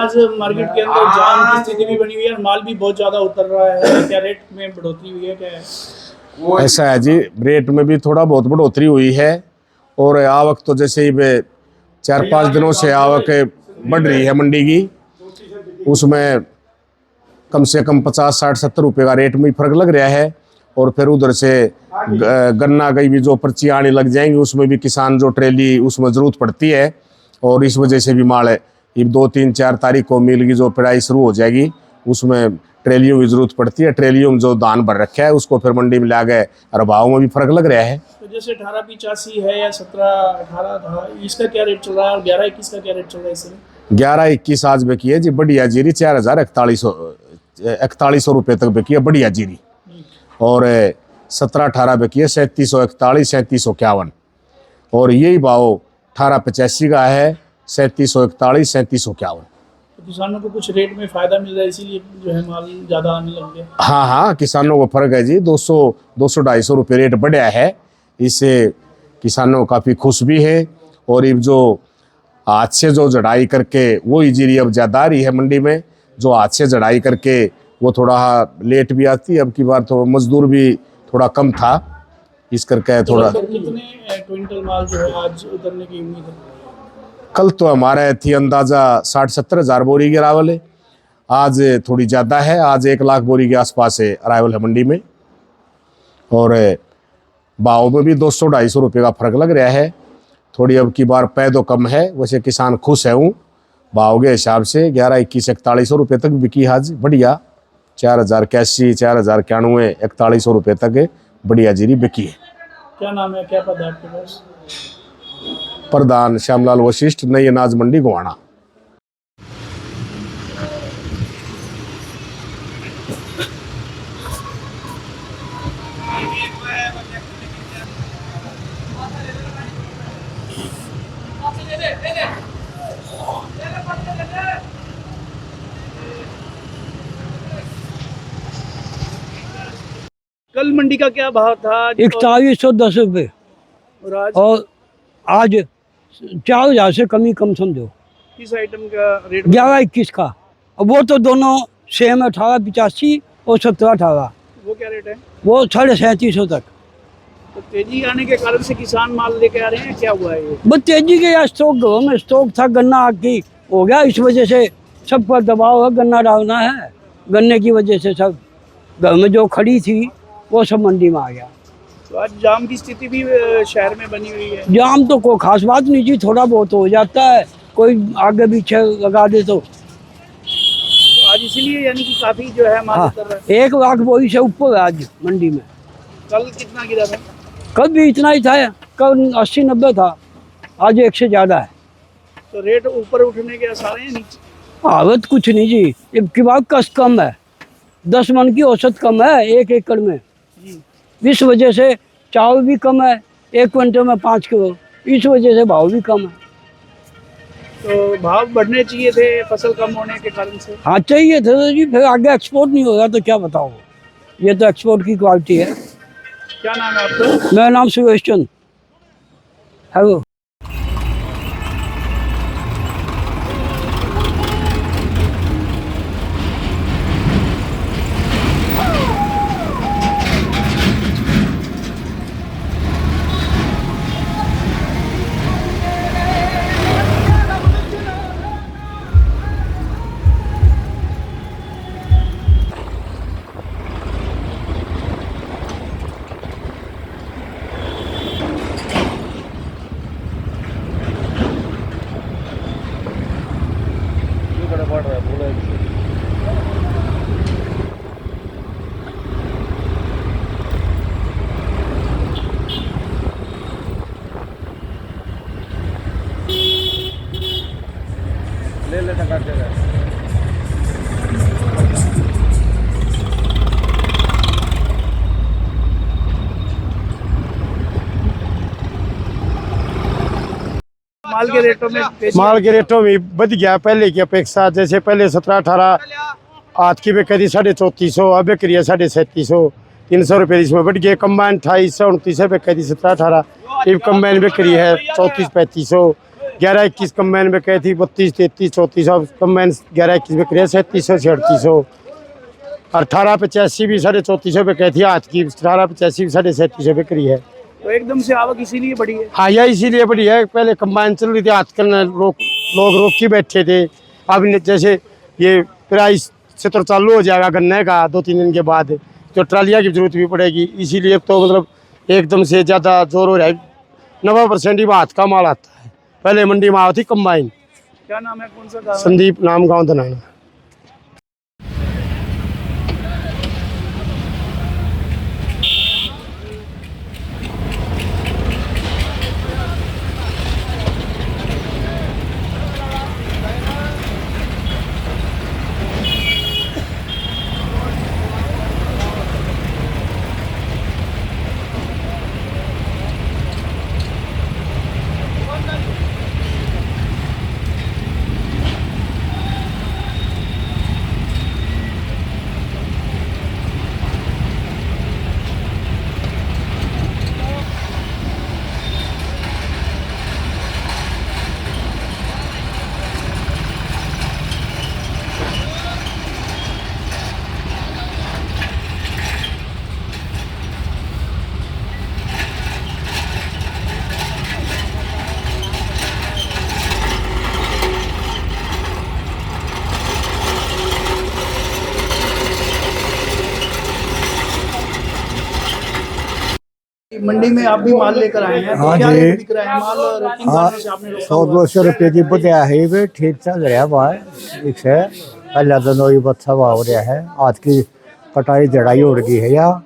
आज मार्केट के अंदर जाम की स्थिति भी बनी हुई है और माल भी बहुत ज्यादा उतर रहा है, क्या रेट में बढ़ोतरी हुई है, क्या है? ऐसा है जी, रेट में भी थोड़ा बहुत बढ़ोतरी हुई है और आवक तो जैसे ही 4-5 दिनों से आवक बढ़ रही है मंडी की, उसमें कम से कम 50-60-70 रुपये का रेट में फर्क लग रहा है। और फिर उधर से गन्ना की भी जो पर्ची आने लग जाएंगी, उसमें भी किसान जो ट्रेली उसमें ज़रूरत पड़ती है और इस वजह से भी माल ये 2-3-4 तारीख को मिल की जो पिड़ाई शुरू हो जाएगी, उसमें ट्रेलियों की जरूरत पड़ती है। ट्रेलियों में जो धान भर रखा है उसको फिर मंडी में ला गए और भाव में भी फर्क लग रहा है। तो जैसे 1885 है या 17-18 था, इसका क्या रेट चल रहा है और 11-21 का क्या रेट चल रहा है? इसमें 11-21 आज बिकी है जी बढ़िया जीरी 4100 रुपये तक बिकी है बढ़िया जीरी। और 17-18 बिकी है 3741, 3751। और यही भाव 1885 का है 3741, 3751। तो किसानों को कुछ रेट में फायदा मिल रहा है, इसीलिए जो है माल ज्यादा आने लग गया। हाँ हाँ, किसानों को फर्क है जी, 200-250 रुपये रेट बढ़ा है, इससे किसानों काफ़ी खुश भी है। और ये जो हाथ से जो जड़ाई करके वो जीरी अब ज़्यादा आ रही है मंडी में, जो हाथ से जड़ाई करके वो थोड़ा लेट भी आती है। अब की बार तो मजदूर भी थोड़ा कम था, इस करके थोड़ा। तो कितने क्विंटल माल जो है आज उतरने की उम्मीद है? कल तो हमारे थी अंदाज़ा 60-70 हज़ार बोरी की अरावल है, आज थोड़ी ज़्यादा है, आज 1 लाख बोरी के आसपास है अरावल है मंडी में। और भाव में भी 200-250 रुपये का फर्क लग रहा है। थोड़ी अब की बार पैदो कम है, वैसे किसान खुश है हूँ भाव के हिसाब से। 11-21-41 रुपये तक बिकी आज बढ़िया, 4081, 4091, 4100 रुपये तक बढ़िया जीरी बिकी है। क्या नाम है, क्या पद है आपके पास? प्रधान श्यामलाल वशिष्ठ, नई अनाज मंडी गोहाना। कल मंडी का क्या भाव था? 4110 रुपये और आज 4000 से कम समझो। किस आइटम का रेट? 11-21 का। अब वो तो दोनों सेम है, 1885 और 17-18। वो क्या रेट है? वो 3750 तक। तो तेजी आने के कारण से किसान माल लेके आ रहे हैं, क्या हुआ है ये? बस तेजी के या स्टॉक घरों में स्टॉक था, गन्ना आगे हो गया, इस वजह से सब पर दबाव है, गन्ना डालना है। गन्ने की वजह से सब घर में जो खड़ी थी वो सब मंडी में आ गया। तो आज जाम की स्थिति भी शहर में बनी हुई है। जाम तो कोई खास बात नहीं जी, थोड़ा बहुत हो जाता है, कोई आगे पीछे लगा दे तो आज इसीलिए यानी कि काफी जो है माल उतर रहा है। 1 लाख बोरी से ऊपर है आज मंडी में। कल कितना गिरा था? कल भी इतना ही था, कल 80-90 था, आज 1 से ज़्यादा है। तो रेट ऊपर उठने के आसार हैं नीचे? हालत कुछ नहीं जी, इसके बाद कष्ट कम है, 10 मन की औसत कम है 1 एकड़ में जी। इस वजह से चावल भी कम है, 1 क्विंटल में 5 किलो, इस वजह से भाव भी कम है। तो भाव बढ़ने चाहिए थे फसल कम होने के कारण से? हाँ चाहिए थे तो जी, फिर आगे एक्सपोर्ट नहीं होगा तो क्या बताओ, ये तो एक्सपोर्ट की क्वालिटी है। क्या नाम है आपका? मेरा नाम सुरेश चंद है। वो माल के रेटों में माल के रेटों में बढ़ गया पहले की अपेक्षा। जैसे पहले 17-18 आज की बिक रही 3450, अब बिक रही है 3750, 300 रुपये इसमें बढ़ गए। कम्बाइन 2829 बिक रही 17-18, अब कम्बाइन बिक रही है 34-3500। 11-21 कम्बाइन बिक रही थी 32-33-3400, कम्बाइन 11-21 बिक रही है 3700-3800। 1885 भी 3450 बिक रही थी, आज की 1885 भी 3750 बिक रही है। तो एकदम से आवक इसीलिए बढ़ी है। हाँ, यह इसीलिए बढ़ी है। पहले कम्बाइन चल रही थी, आजकल लोग रोक के बैठे थे। अब जैसे ये प्राइस से तो चालू हो जाएगा गन्ने का 2-3 दिन के बाद, तो ट्रालियाँ की जरूरत भी पड़ेगी। इसीलिए तो मतलब एकदम से ज़्यादा जोर हो रहा है। 90% ही हाथ का माल आता है। पहले मंडी में आती कम्बाइन। क्या नाम है, कौन सा गाँव है? संदीप नाम गाँव धनाना। मंडी में आप भी माल लेकर आए हैं, तो हाँ क्या जी। रेट बिक रहा है माल और किन कारणों से आपने रोका हुआ? 100-200 रुपये की बढ़िया है भी ठीक चल रहा भाई। ठीक है, पहले तो नोई बच्चा भाव हो रहा है, आज की कटाई जड़ाई उड़ गई है यार,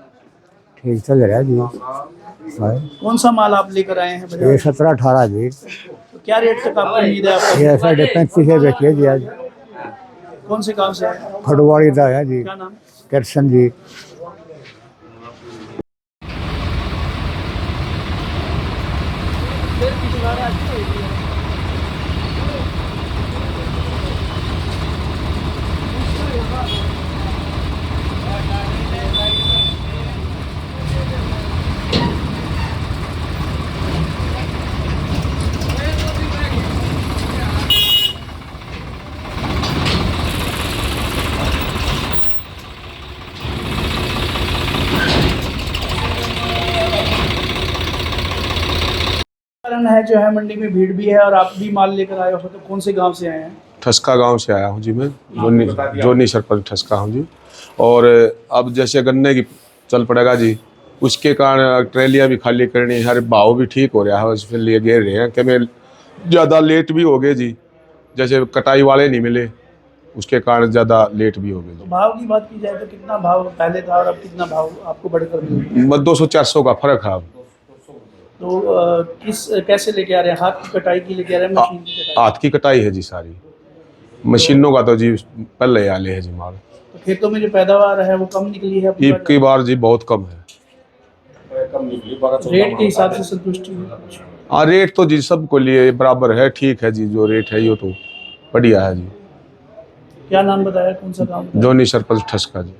ठीक चल रहा है जी भाई। कौन सा माल आप लेकर आए हैं बाजार? ये 17-18 जी, तो क्या रेट तक आपको उम्मीद है आपको? ये 35 बेचिए जी। आज कौन से गाँव से आए? फटवाड़ी का है जी, क्या नाम? कृष्ण जी। कारण है जो है मंडी में भीड़ भी है और आप भी माल लेकर आए हो, तो कौन से गांव से आए हैं? ठसका गांव से आया हूँ जी मैं, जोनी सरपंच ठसका हूँ जी। और अब जैसे गन्ने की चल पड़ेगा जी, उसके कारण ट्रेलियाँ भी खाली करनी है, हर भाव भी ठीक हो रहा है, इसलिए घेर रहे हैं कि मैं ज़्यादा लेट भी हो गए जी। जैसे कटाई वाले नहीं मिले, उसके कारण ज़्यादा लेट भी हो गए तो जी। भाव की बात की जाए तो कितना भाव पहले था और अब कितना भाव आपको बढ़कर मिल गया? 200-400 का फर्क है अब। तो कैसे लेके आ रहे हैं? हाथ की कटाई की लेके आ रहे हैं, मशीन की कटाई? हाथ की कटाई है जी सारी, मशीनों का तो जी पहले आले है जी माल। तो खेतों में जो पैदावार है वो कम निकली है ईब की बार जी बहुत कम है। रेट के हिसाब से संतुष्टि हुई? हाँ, रेट तो जी सबको लिए बराबर है, ठीक है जी, जो रेट है ये तो बढ़िया है जी। क्या नाम बताया, कौन सा गाँव? जोनी सरपंच ठसका जी।